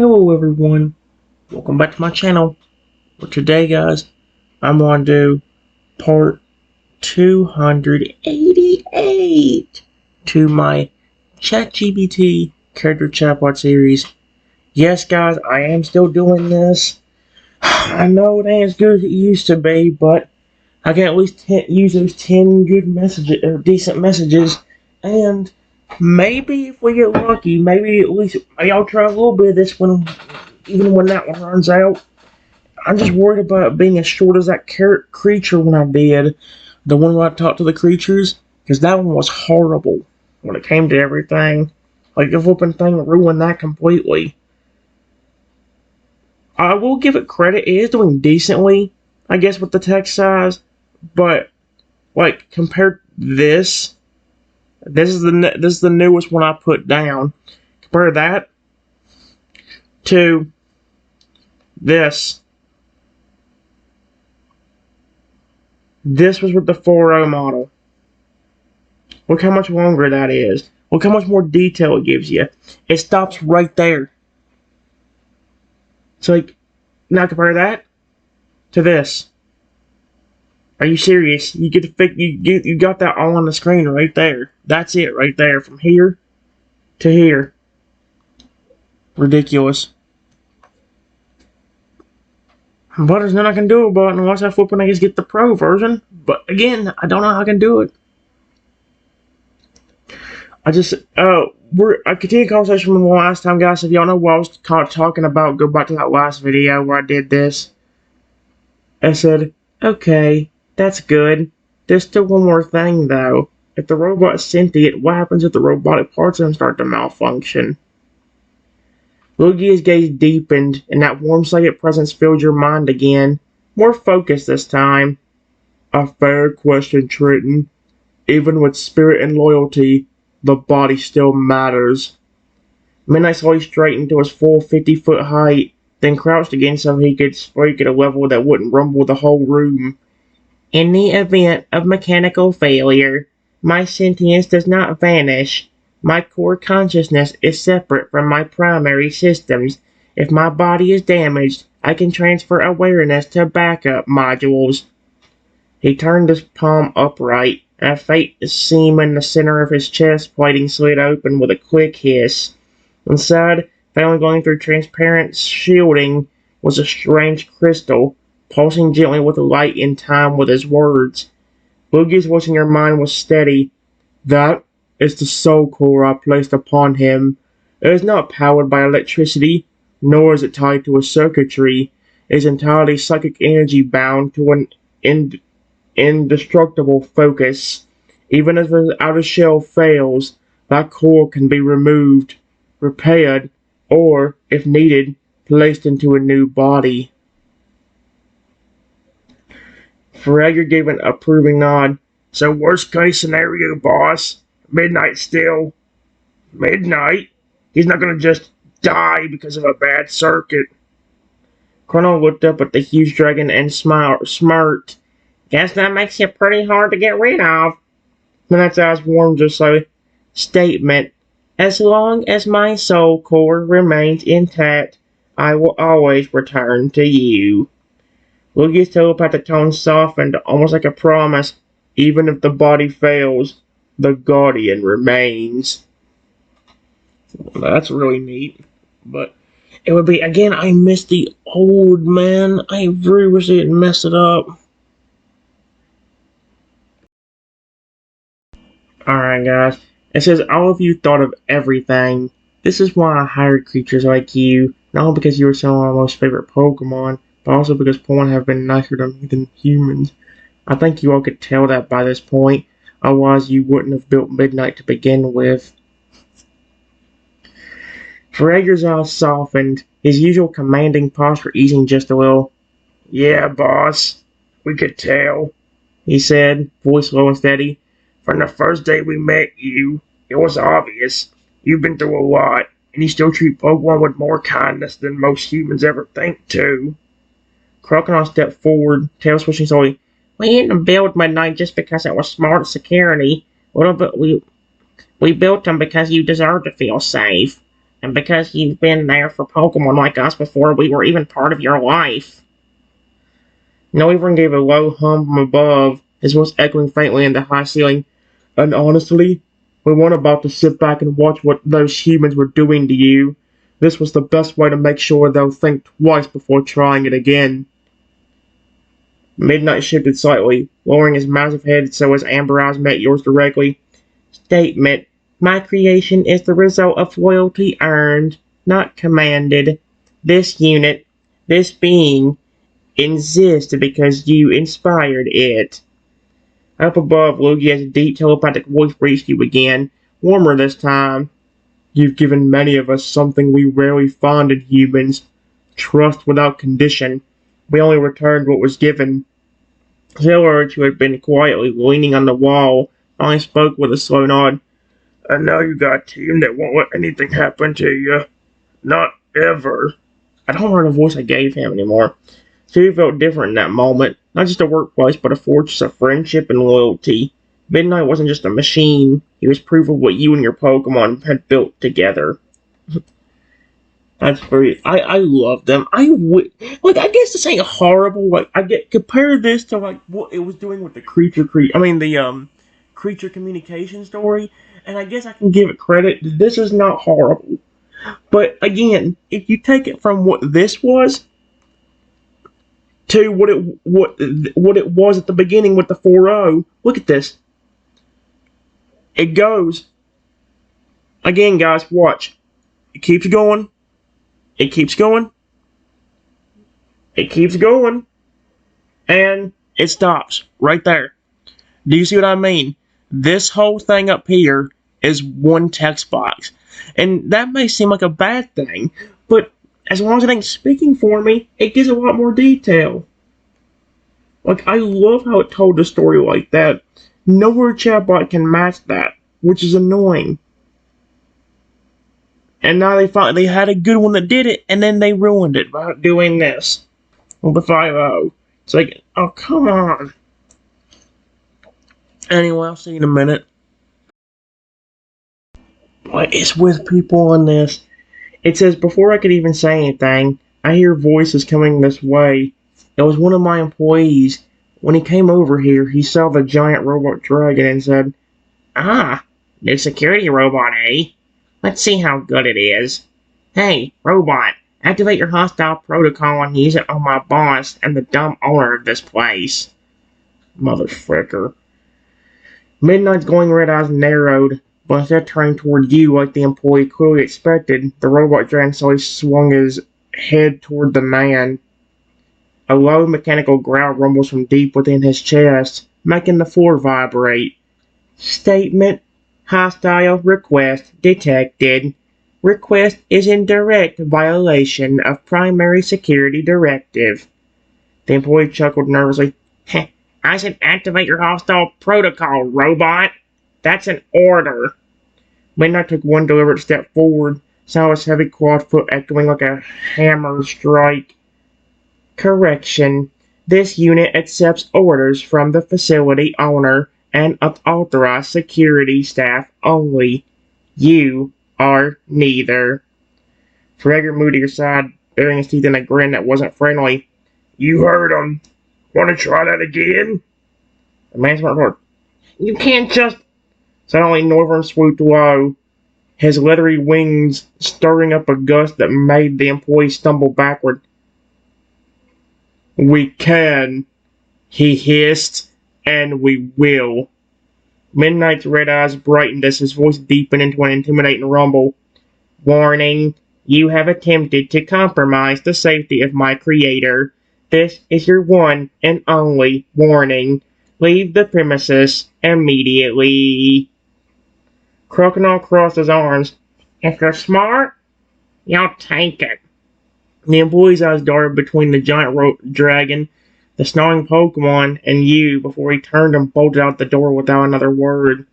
Hello everyone, welcome back to my channel. For today guys, I'm going to do part 288 to my ChatGPT Character Chatbot series. Yes guys, I am still doing this. I know it ain't as good as it used to be, but I can at least use those 10 good messages, or decent messages, and maybe if we get lucky, maybe at least I'll try a little bit of this one, even when that one runs out. I'm just worried about being as short as that creature when I did. The one where I talked to the creatures, because that one was horrible when it came to everything. Like, the flipping thing ruined that completely. I will give it credit, it is doing decently, I guess, with the text size, but, like, compared to this is the newest one I put down. Compare that to this. This was with the 4.0 model. Look how much longer that is. Look how much more detail it gives you. It stops right there. So, like, now compare that to this. Are you serious? You get the you got that all on the screen right there. That's it right there, from here to here. Ridiculous. But there's nothing I can do about it unless I flip and I just get the pro version. But again, I don't know how I can do it. I continue the conversation from the last time, guys. If y'all know what I was talking about, go back to that last video where I did this. I said, okay, that's good. There's still one more thing, though. If the robot is sentient, what happens if the robotic parts of him start to malfunction? Lugia's gaze deepened, and that warm, psychic presence filled your mind again. More focused this time. A fair question, Triton. Even with spirit and loyalty, the body still matters. Midnight slowly straightened to his full 50-foot height, then crouched again so he could speak at a level that wouldn't rumble the whole room. In the event of mechanical failure, my sentience does not vanish. My core consciousness is separate from my primary systems. If my body is damaged, I can transfer awareness to backup modules. He turned his palm upright, and a faint seam in the center of his chest plating slid open with a quick hiss. Inside, finally going through transparent shielding, was a strange crystal, pulsing gently with a light in time with his words. Lugia's voice in your mind was steady. That is the soul core I placed upon him. It is not powered by electricity, nor is it tied to a circuitry. It is entirely psychic energy bound to an indestructible focus. Even if the outer shell fails, that core can be removed, repaired, or, if needed, placed into a new body. Fragger gave an approving nod. So worst case scenario, boss. Midnight still. Midnight? He's not gonna just die because of a bad circuit. Chrono looked up at the huge dragon and smirked. Guess that makes it pretty hard to get rid of. Midnight's eyes warmed just slightly. Statement. As long as my soul core remains intact, I will always return to you. Lugia's telepathic tone softened, almost like a promise. Even if the body fails, the Guardian remains. That's really neat. But it would be, again, I miss the old man. I really wish they didn't mess it up. Alright, guys. It says, all of you thought of everything. This is why I hired creatures like you. Not only because you were some of my most favorite Pokemon, but also because Pokemon have been nicer to me than humans. I think you all could tell that by this point. Otherwise, you wouldn't have built Midnight to begin with. Fragger's eyes softened, his usual commanding posture easing just a little. Yeah, boss. We could tell, he said, voice low and steady. From the first day we met you, it was obvious. You've been through a lot, and you still treat Pokemon with more kindness than most humans ever think to. Crocodile stepped forward, tail swishing slowly. We didn't build Midnight just because it was smart security. We built them because you deserve to feel safe. And because you've been there for Pokemon like us before we were even part of your life. Noivern gave a low hum from above, his voice echoing faintly in the high ceiling. And honestly, we weren't about to sit back and watch what those humans were doing to you. This was the best way to make sure they'll think twice before trying it again. Midnight shifted slightly, lowering his massive head so his amber eyes met yours directly. Statement. My creation is the result of loyalty earned, not commanded. This unit, this being, exists because you inspired it. Up above, Lugia's deep telepathic voice reached you again, warmer this time. You've given many of us something we rarely find in humans. Trust without condition. We only returned what was given. Zillard, who had been quietly leaning on the wall, finally spoke with a slow nod. And now you got a team that won't let anything happen to you. Not ever. I don't remember the voice I gave him anymore. Stevie felt different in that moment. Not just a workplace, but a fortress of friendship and loyalty. Midnight wasn't just a machine. He was proof of what you and your Pokemon had built together. That's very. I love them. I guess this ain't horrible. Like compare this to like what it was doing with the creature communication story, and I guess I can give it credit. This is not horrible, but again, if you take it from what this was to what it was at the beginning with the 4.0, look at this. It goes again, guys. Watch. It keeps going. It keeps going. It keeps going. And it stops right there. Do you see what I mean? This whole thing up here is one text box. And that may seem like a bad thing, but as long as it ain't speaking for me, it gives a lot more detail. Like, I love how it told the story like that. Nowhere chatbot can match that, which is annoying. And now they had a good one that did it, and then they ruined it by doing this. With the 5.0. It's like, oh, come on. Anyway, I'll see you in a minute. What is with people on this? It says, before I could even say anything, I hear voices coming this way. It was one of my employees. When he came over here, he saw the giant robot dragon and said, Ah, new security robot, eh? Let's see how good it is. Hey, robot, activate your hostile protocol and use it on my boss and the dumb owner of this place. Motherfricker. Midnight's glowing red eyes narrowed, but instead of turning toward you like the employee clearly expected, the robot dragon slowly swung his head toward the man. A low mechanical growl rumbles from deep within his chest, making the floor vibrate. Statement. Hostile request detected. Request is in direct violation of Primary Security Directive. The employee chuckled nervously. I said activate your hostile protocol, robot. That's an order. Midnight took one deliberate step forward, saw his heavy clawed foot echoing like a hammer strike. Correction. This unit accepts orders from the facility owner and authorized security staff only. You are neither. Fragger moved to your side, baring his teeth in a grin that wasn't friendly. You heard him. Want to try that again? The man's roared. You can't just... Suddenly Noivern swooped low, his leathery wings stirring up a gust that made the employee stumble backward. We can, he hissed. And we will. Midnight's red eyes brightened as his voice deepened into an intimidating rumble. Warning, you have attempted to compromise the safety of my creator. This is your one and only warning. Leave the premises immediately. Crocodile crossed his arms. If you're smart, you'll take it. The employee's eyes darted between the giant dragon, the snarling Pokemon, and you before he turned and bolted out the door without another word.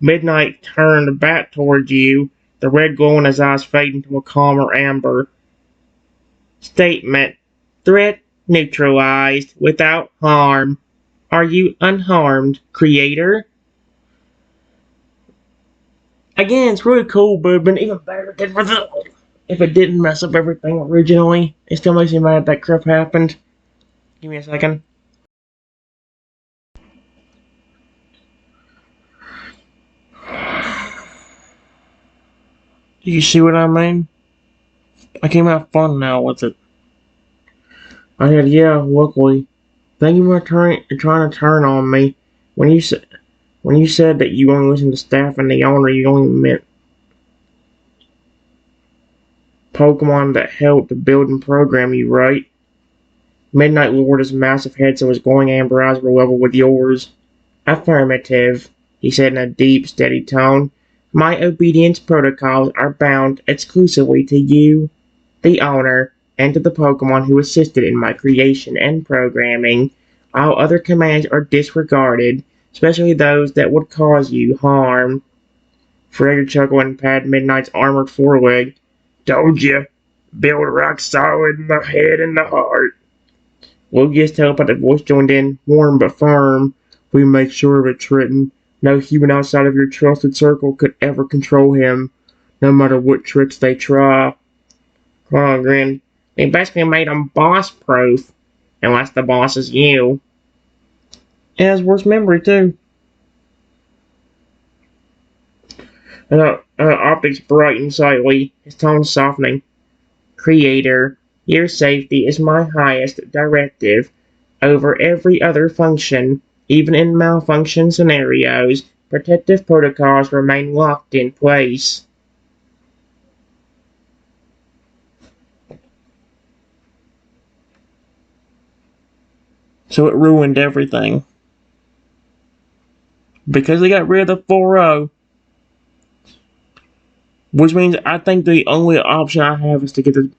Midnight turned back towards you, the red glow in his eyes fading to a calmer amber. Statement. Threat neutralized without harm. Are you unharmed, creator? Again, it's really cool, but it'd been even better than for the if it didn't mess up everything originally, it still makes me mad that crap happened. Give me a second. Do you see what I mean? I can have fun now with it. I said, yeah, luckily. Thank you for trying to turn on me. When you said that you only listen to staff and the owner, you only meant Pokemon that helped build and program you, right? Midnight Lord is massive head, so his glowing amber eyes were level with yours. Affirmative, he said in a deep, steady tone. My obedience protocols are bound exclusively to you, the owner, and to the Pokemon who assisted in my creation and programming. All other commands are disregarded, especially those that would cause you harm. Frigga chuckled and patted Midnight's armored foreleg. Told you, build rock solid in the head and the heart. Lugia's telepathic voice joined in, warm but firm. We make sure of it, Triton. No human outside of your trusted circle could ever control him, no matter what tricks they try. Carl grinned. They basically made him boss-proof, unless the boss is you. It has worse memory, too. Optics brightened slightly, his tone softening. Creator, your safety is my highest directive over every other function. Even in malfunction scenarios, protective protocols remain locked in place. So it ruined everything. Because they got rid of the 4-0. Which means I think the only option I have is to get the...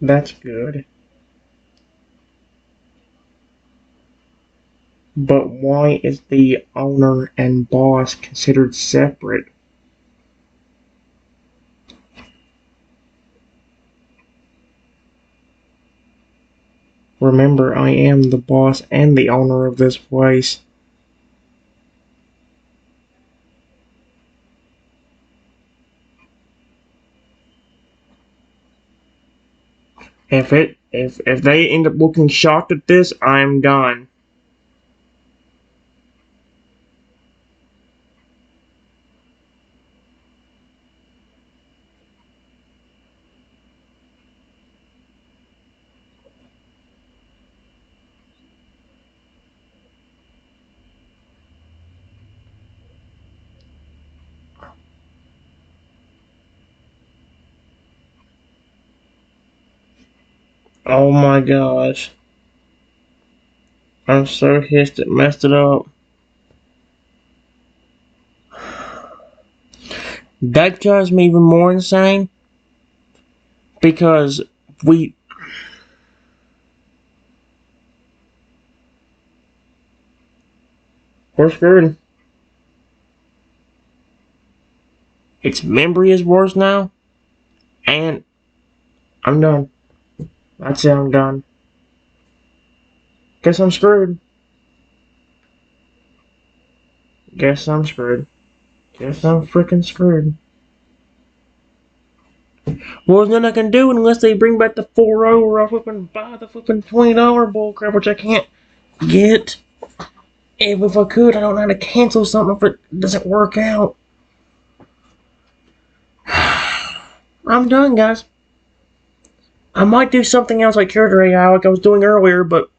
That's good. But why is the owner and boss considered separate? Remember, I am the boss and the owner of this place. If they end up looking shocked at this, I'm done. Oh my gosh. I'm so pissed it messed it up. That drives me even more insane because we're screwed. Its memory is worse now, and I'm done. That's it, I'm done. Guess I'm screwed. Guess I'm screwed. Guess I'm freaking screwed. Well, there's nothing I can do unless they bring back the 4-0 or I'll flipping buy the flipping $20 bullcrap, which I can't get. If I could, I don't know how to cancel something if it doesn't work out. I'm done, guys. I might do something else like character AI like I was doing earlier, but